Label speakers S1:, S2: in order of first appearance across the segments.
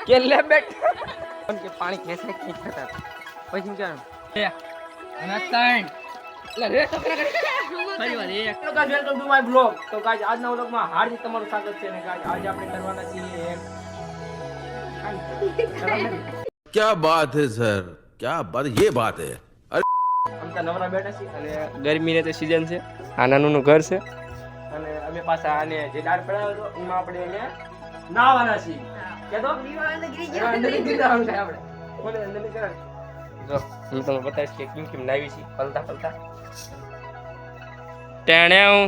S1: કે લે બેટ કે પાણી ખેંચે કે નહીં થતા પછી ચાલ એ અનસ્ટાન્ડ લે રે છોકરા ફરી વાર એક તો guys welcome to my blog તો ગાઈસ આજના વ્લોગમાં હાર્દિક તમારું સ્વાગત છે અને ગાઈસ આજે આપણે કરવાના છીએ
S2: क्या बात है सर क्या बात ये बात है
S1: અમે નવરા બેઠા છીએ અને ગરમીની તે સીઝન છે આ નાનું ઘર છે અને અમે પાછા આને જે ડાર પડાવ્યો હતો એમાં આપણે એને નાવાના છીએ કે તો અંદર ગીરી જવાનું છે આપણે બોલે અંદર ની કર જો હું તમને બતાવીશ કે કેમ નાવી છે પલતા પલતા ટેણ્યાઉ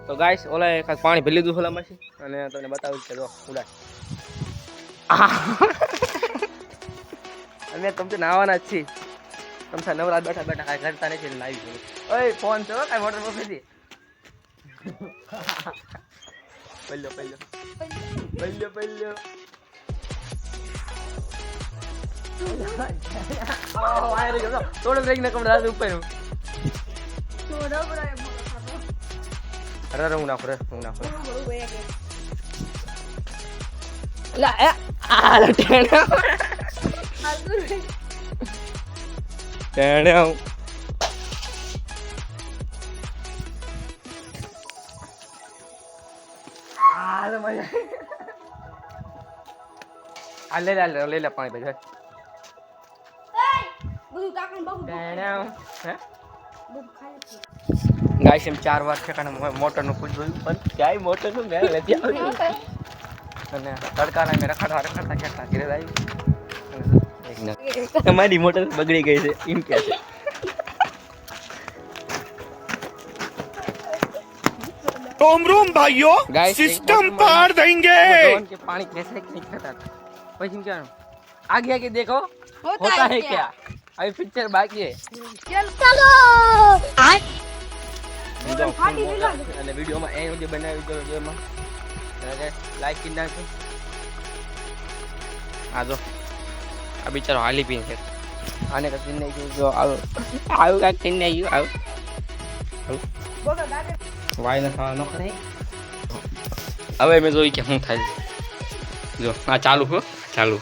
S1: તો ગાઈસ ઓલા એક પાણી ભરી લીધું ઓલામાં છે અને તમને બતાવું કે જો ઉડા અમે તમને નાવાના જ છીએ તમે નવરા બેઠા બેઠા કાંઈ કરતા નથી લાવી ગયું ઓય ફોન છે કાંઈ મોટર પર નથી પહેલો વાયર ગયો થોડો બ્રેક ન કમ રાત ઉપર અરે હું નાખો લા એ આ લટેણા ટેણ્યાઉ લે પાણી પછી ગાઈસ એમ 4 વાર ઠેકાણે મોટરનું પૂછ્યું પણ ક્યાંય મોટરનું ઘરે નથી આવ્યું અને તડકાના મેં રખડતા ખેંચતા ઘરે આવ્યું તમારી મોટર બગડી ગઈ છે એમ કે છે
S2: रोम भाइयों सिस्टम पार देंगे
S1: के पानी कैसे नहीं खाता પછી क्या आगे देखो होता है क्या अभी पिक्चर बाकी है चलो અને વિડિયોમાં એ વિડિયો બનાવી દો વિડિયોમાં લાઈક કરી નાખો આ જો આ બિચારો હાલી પીને છે આને કઈ નહીં જો આવું કાંઈ નહીં આવું વાયને ખાવા ન કરે હવે મેં જોઈ કે શું થાય જો આ ચાલુ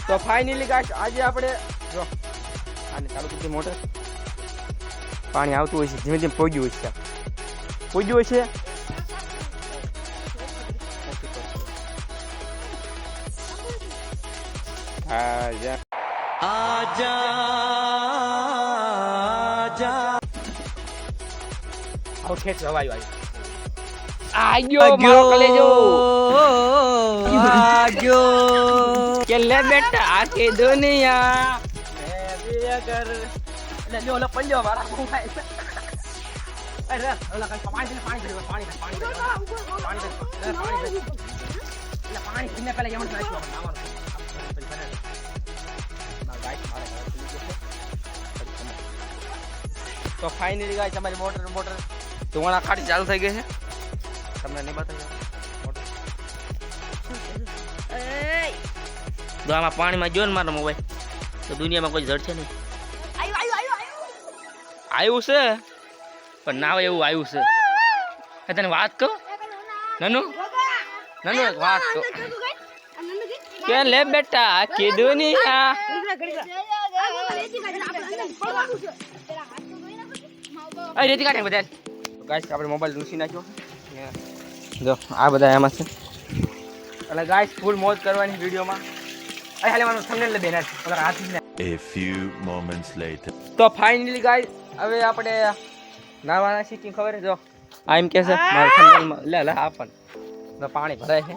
S1: તો ફાઇનલી ગાઈસ આજે આપણે જો આને ચાલુ કરી મોટર પાણી આવતું હોય છે ધીમે ધીમે પહોંચ્યું હોય છે આજા ઓકે ચવાય આગ્યો મારો કલેજો આગ્યો કે લે બેટા આખી દુનિયા મે भी अगर ले लो लो पल्लो मारा को खाए अरे ओला का पानी पीने पहले यमन मैच हुआ तो फाइनली गाइस हमारी मोटर ધોવાણા કાઢી ચાલુ થઈ ગઈ છે તમને નહીં બતાવ્યું જો આમાં પાણીમાં જો ને મારો મોબાઈલ તો દુનિયામાં કોઈ જડ છે નહીં આવ્યું છે પણ ના એવું આવ્યું છે તને વાત કહું નાનું એક વાત કહું કે લે બેટા આખી દુનિયા રેતી કાઢે બધા ગાઈસ આપણે મોબાઈલ લૂસી નાખ્યો જો આ બધા એમાં છે એટલે ગાઈસ ફૂલ મોજ કરવાની વિડીયોમાં અહીં હાલે મારું થંબનેલ બેનર ઓલા હાથી ને
S2: A few moments later
S1: તો ફાઇનલી ગાઈસ હવે આપણે નાવાના શીખી ખબર જો આ એમ કે છે મારું થંબનેલ લે આ પણ તો પાણી ભરાય છે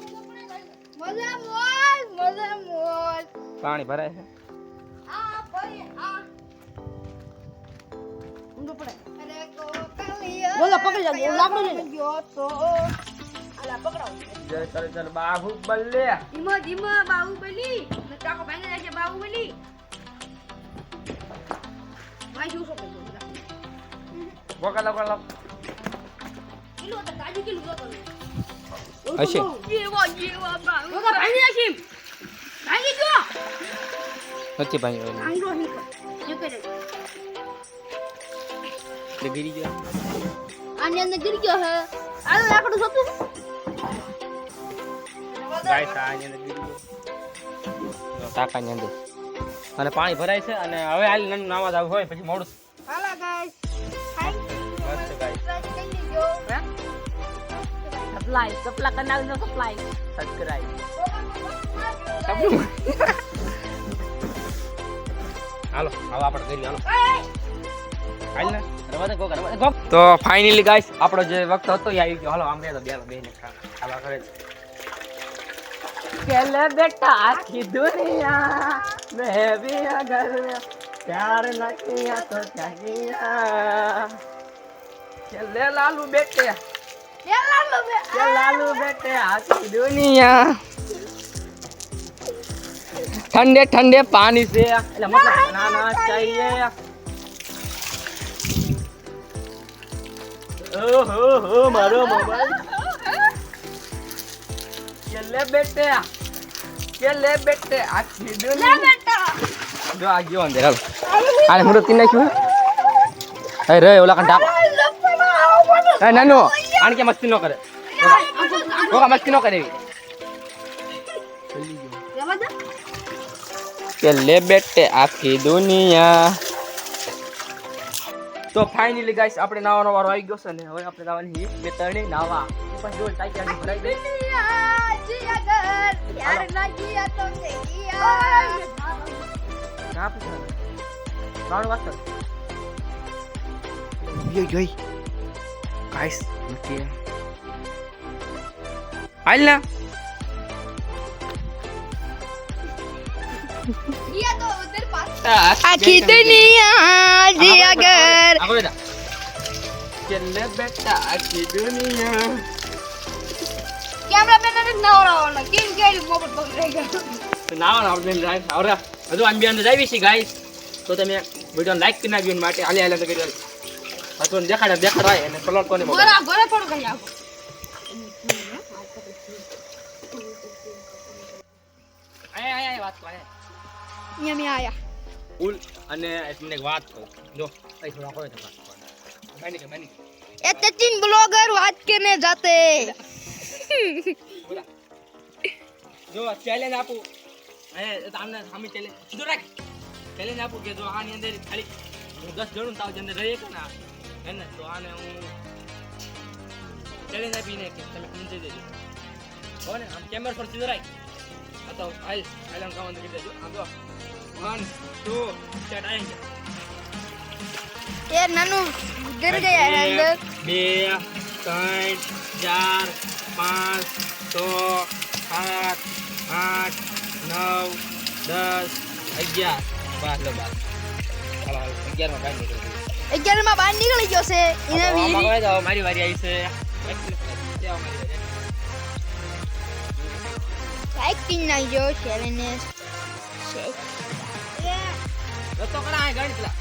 S1: પાણી ભરાય છે
S3: બોલો પકડી જા લાકડો લઈ ગયો તો આલા પકડાવ
S1: ચાલ બાહુબલી
S3: ધીમો બાહુબલી ને ચાકો ભાંગી નાખે બાહુબલી ભાઈ શું કરે
S1: બોકા કિલો તો તાજી કિલો તો હશે
S3: જેવા બાહુ ભાંગી નાખી ભાંગી ગયો
S1: નથી ભાંગી
S3: આંગરો હિકો જે કરે
S1: તે ગીરી ગયો
S3: આની અંદર ગીરી ગયો હે આ લાકડું સોતું
S1: ગાઈસ આ અહીંયા અંદર ગીરી ગયું. ટાંકાની અંદર અને પાણી ભરાય છે અને હવે હાલ નાવા જાવ હોય પછી મોડું
S3: હાલો ગાઈસ
S1: મસ્ત ગાઈસ
S3: સપ્લાય સપ્લા કનાલ નો સપ્લાય
S1: સબસ્ક્રાઇબ હાલો હવે આપણે કરી હાલો હાલ ને રવા દે ગોગ તો ફાઇનલી ગાઈસ આપણો જે વખત હતો એ આવી ગયો હાલો આમ બે બેને ખાવા કરે છે કેલે બેટા આખી દુનિયા મેં ભી અગર પ્યાર ન કિયા તો ક્યા કિયા કેલે લાલू બેटे लालू बेटे आखी दुनिया ठंडे ठंडे पानी से मतलब बनाना चाहिए ओहो मारो मोबाइल चले बेटे आखी दुनिया जो आ गयो अंदर हाल मुरो तीन नाख्યું ए रे ઓલા કન ડાક એ નાનો આણ કે મસ્તી ન કરે કોકા મસ્તી ન કરે કે લે બેટે આખી દુનિયા તો ફાઇનલી ગાઈસ આપણે નાવાનો વારો આવી ગયો છે ને હવે આપણે નાવાની બે ત્રણે નાવા પણ જો ટાઈકી આની ભરાઈ ગઈ ના પૂછો નાનો વાત જોઈ गाइस रुकिए आइल ना
S3: ये तो उधर पास आखी दुनिया जी अगर
S1: आगो बेटा चले बेटा आखी दुनिया
S3: कैमरा मैन ने नवरावनो केम केली मोबाइल પકડી ગયો
S1: તો નાવાનો આપણે ગાઈસ આવરા હજુ આમ બી અંદર આવી છે ગાઈસ તો તમે વિડિયો લાઈક કરી નાખજો માટે હાલે હાલે તો કરી આ તો દેખાડાય અને કલર કોને મોકલ
S3: ગોરા ગોરા થોડું કરી આપો
S1: આય વાત કરે
S3: અહીંયા મે આયા
S1: ઉલ અને તમને એક વાત કહું જો અહીં થોડા હોય તો બની
S3: એ સચિન બ્લોગર વાત કરને જાતે
S1: બોલા જો ચેલેન્જ આપું એ તમને સામે ચેલેન્જ સીધો રાખ ચેલેન્જ આપું કે જો આની અંદર ખાલી હું 10 ગણું તાવ અંદર રહે કે ના એને તો આને હું ચેલેન્જ આપીને કે તમે સમજી દેજો હો ને આમ કેમેરા પર સીધો રાખ આ તો આઈલન કાઉન્ટ કરી દેજો આમ જો 1 2 સ્ટાર્ટ આएंगे
S3: ये नानू गिर गया है अंदर
S1: 2 3 4 5 6 7 8 9 10 11 બસ લો બસ હાલો 11 માં કાઈ નીકળી
S3: 11 માં બહાર નીકળી ગયો છે એને વીરી
S1: જાઓ મારી વારી આવી છે
S3: લાઈક કરી નાખજો ચેનલને
S1: તો કરા ગણિતલા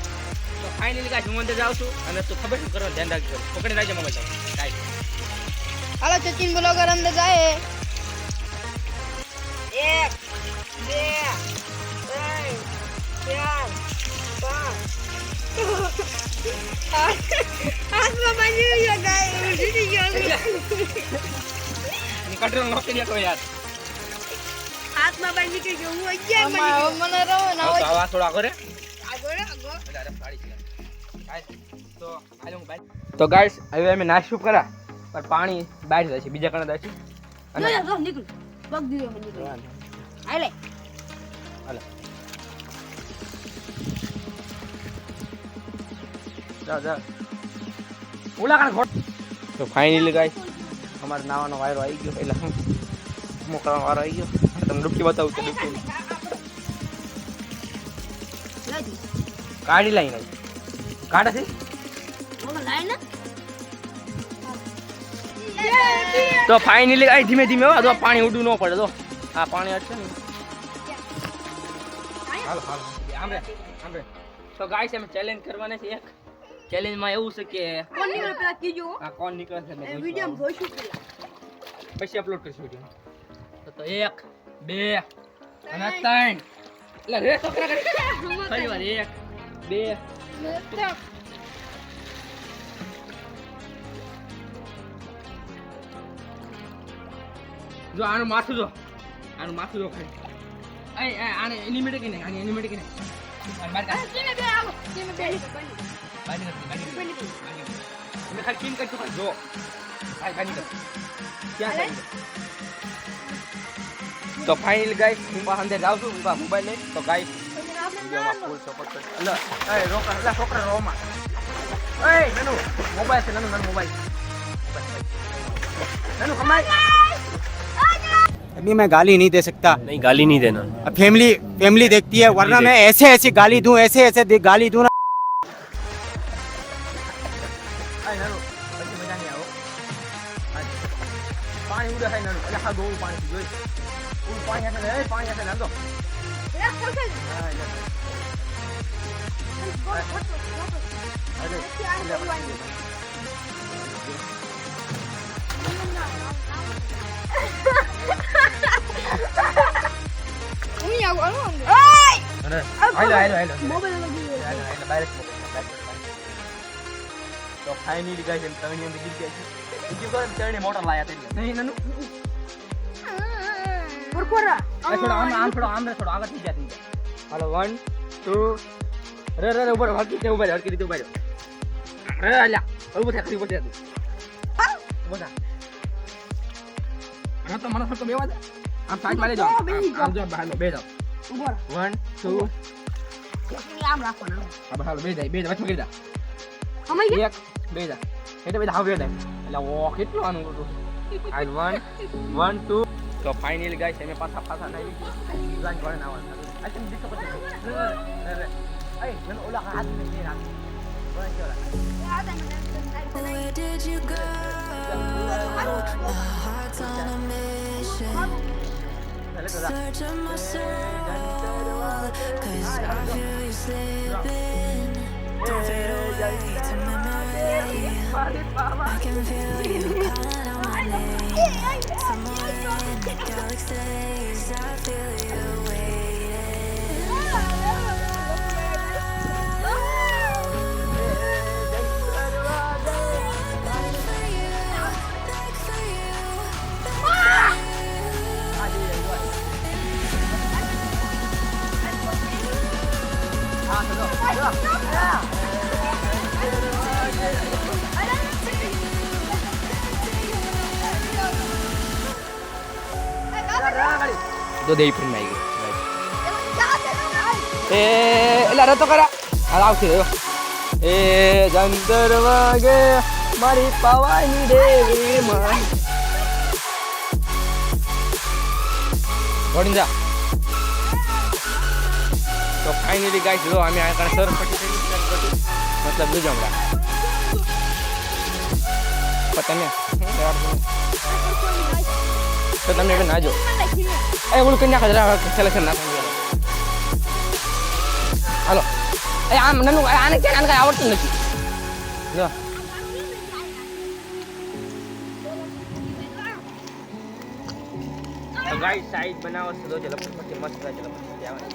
S1: તો ફાઇનલી ગાઈસ હું અંદર જાઉં છું અને તું ખબર શું કરવાનું ધ્યાન રાખજો પકડી રાખજો મોબાઈલ ગાઈસ
S3: હાલો સચિન બ્લોગર અંદર જાય 1 2 3 4 5 હાથમાં બાંધી ગયો ગાય ઉડી ગયો
S1: ની કંટ્રોલ નો કરી શકો યાર
S3: હાથમાં બાંધી ગયો હું 11 માં મને રહો ના
S1: તો આવા થોડા કરે તો ગાઈસ હવે અમે નાસ્તો કરા પણ પાણી બહાર જાય છે બીજા કણે જાય છે અને
S3: જો નીકળ પગ દીધો મને નીકળ હાલે
S1: હાલે જા ઓલા કણે ઘોટ તો ફાઇનલી ગાઈસ અમાર નાવાનો વાયરો આવી ગયો એટલે હું મોકળવાનો વારો આવી ગયો તમને ડૂબકી બતાવું તો ડૂબકી કાઢી લઈને કાઢે છે તો ફાઇનલી આ ધીમે ધીમે હો તો પાણી ઉડું ન પડે તો આ પાણી અટશે ને હાલો હાલો આમરે તો ગાઈસ અમે ચેલેન્જ કરવાના છે એક ચેલેન્જ માં એવું છે કે
S3: કોણ નીકળે પેલા કીજો
S1: આ કોણ નીકળે છે મેં
S3: વિડિયો જોઈશું પેલા
S1: પછી અપલોડ કરીશું વિડિયો તો 1 2 અને 3 એટલે રે તો કરે ફરી વાર 1 2 જો આનું માથું જો આનું માથું જો ખાય આને એનિમેટ કે નહીં આને એનિમેટ કે નહીં માર કા
S3: તમે બે આવો તમે બે
S1: બાજી તમે ખાલી પિન કરી તું જો ભાઈ બાજી કર ક્યાં છે તો ફાઇનલ ગાઈસ હું બહાર અંદર જાઉં છું હું મોબાઈલ લઈ તો ગાઈસ વિડિયોમાં ફૂલ સપોર્ટ કરો લે એ રોકા લે છોકરા રોમાં એ નનુ મોબાઈલ છે નનુ મોબાઈલ નનુ કમાઈ
S4: अभी मैं गाली नहीं दे सकता
S5: नहीं गाली नहीं देना
S4: अब फैमिली देखती है वरना मैं ऐसे ऐसे गाली दूं ऐसे गाली दूं ना
S1: આય નનુ પછી મજા નહીં આવો પાણી ઉડે થાય નનુ એટલે હા ગોળ પાણી જોઈ પાણી હાથે એ પાણી હાથે નાંદો તો ફાઇનલી ગાઈસ એમ તણી અંદર ગીર ગયા છે બીજું કોઈ તણી મોટર લાયા તે નહીં નનુ થોડો આમ થોડો આગળ થઈ ગયા હાલો 1 2 રે ઉપર હરકી તે ઉપર હરકી રીતે ઉપર રે અલ્યા ઉભો થા ખરી ઉભો થા ઉભો થા આ તો મને ફક્ત બેવા દે આમ સાઈડ માં લેજો આમ જો બહાર બે જાવ ઉભો 1 2
S3: આમ રાખો ને
S1: હવે હાલો બે જાય વચ્ચે કરી દા
S3: અમાઈ ગયા
S1: એક બે જા એટલે બે હાવ એટલે ઓ કેટલું આનું હતું આઈ 1 2 તો ફાઇનલી ગાઈસ અમે પાછા નહીં પ્લાન કરે ના આવવાનું આ તમે દીકો પછી એ મને ઓલા હાથ મે દે રાખ
S6: Where did you go? My heart's on a mission. Search of my soul, 'cause I feel you slipping. Don't fade away to memory. I can feel you calling out my name. Somewhere in the galaxies, I feel you waiting.
S1: તો દે friend આવી ગઈ એ એલા રતો કરા હાલ આવશે રહ્યો એ જંતર વાગે મારી પાવાની દેવી માં વળી જા તો ફાઇનલી ગાઈસ જો અમે આ કણ સરપટી થઈ મતલબ જો હમણાં પતને તો તમે પણ નાજો એ ઓલું કન્યા ખજરા સિલેક્શન ના થાય હાલો એ આમ નનુ આને કે આને કઈ આવડતું નથી જો તો ગાઈસ સાઈડ બનાવો તો જો લપટી મસ્ત રહે છે લપટી આવે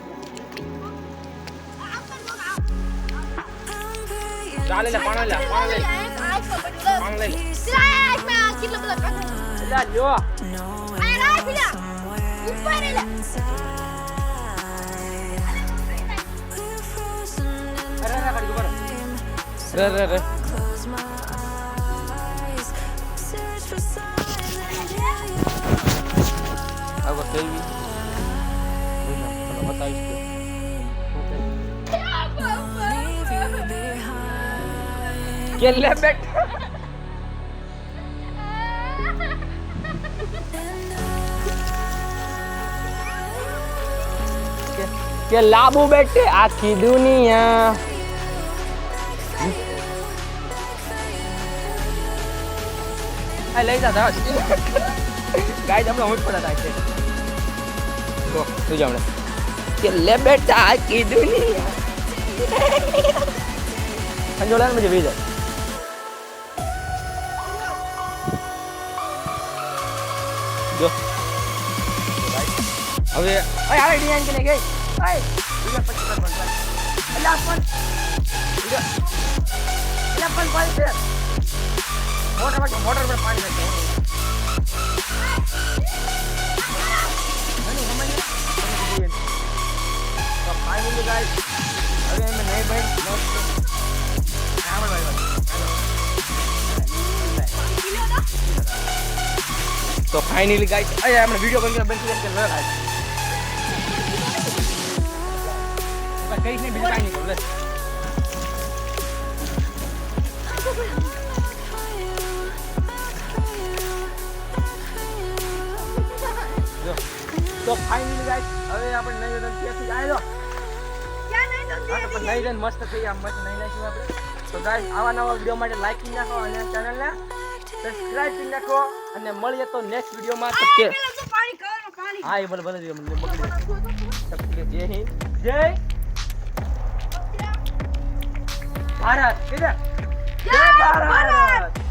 S1: ચાલે લે પાણી લે
S3: કેટલા બધા
S1: લે જો રે
S6: Close my eyes, search for signs and
S1: આવો સેલ્ફી બતાવીશ
S6: leave you behind.
S1: કે લે બેટ કે લાબુ બેટે આખી દુનિયા આ લઈ જા ગાય હમણાં હોટ પડતા છે તો તું જાવણે કે લે બેટા આખી દુનિયા સંજોલાન મજે વી જાય જો હવે અય આ ડિઝાઇન કે ગઈ અય બીજા 25 પર અલ્લા પણ બીજા અલ્લા પણ પાણી છે મોટર પર પાણી નાખો નનુ તો ફાઇનલી ગાઈસ અહીંયા આપણે વિડિયો બંધ કરી બંધ કરી લે ગાઈસ કઈ નહીં બીજું કાઈ નહીં કરું લે તો ફાઇનલી ગાઈસ હવે આપણે નઈ રન ત્યાંથી આવ્યો નઈ રન મસ્ત થઈ આમ મસ્ત નઈ નાખી આપણે તો ગાઈસ આવા નવા વિડિયો માટે લાઈક કરી નાખો અને ચેનલને સબસ્ક્રાઇબ કરી નાખો અને મળીએ તો નેક્સ્ટ વિડિયોમાં હા એ ભલે ભલે જય હિન્દ જય ભારત જય ભારત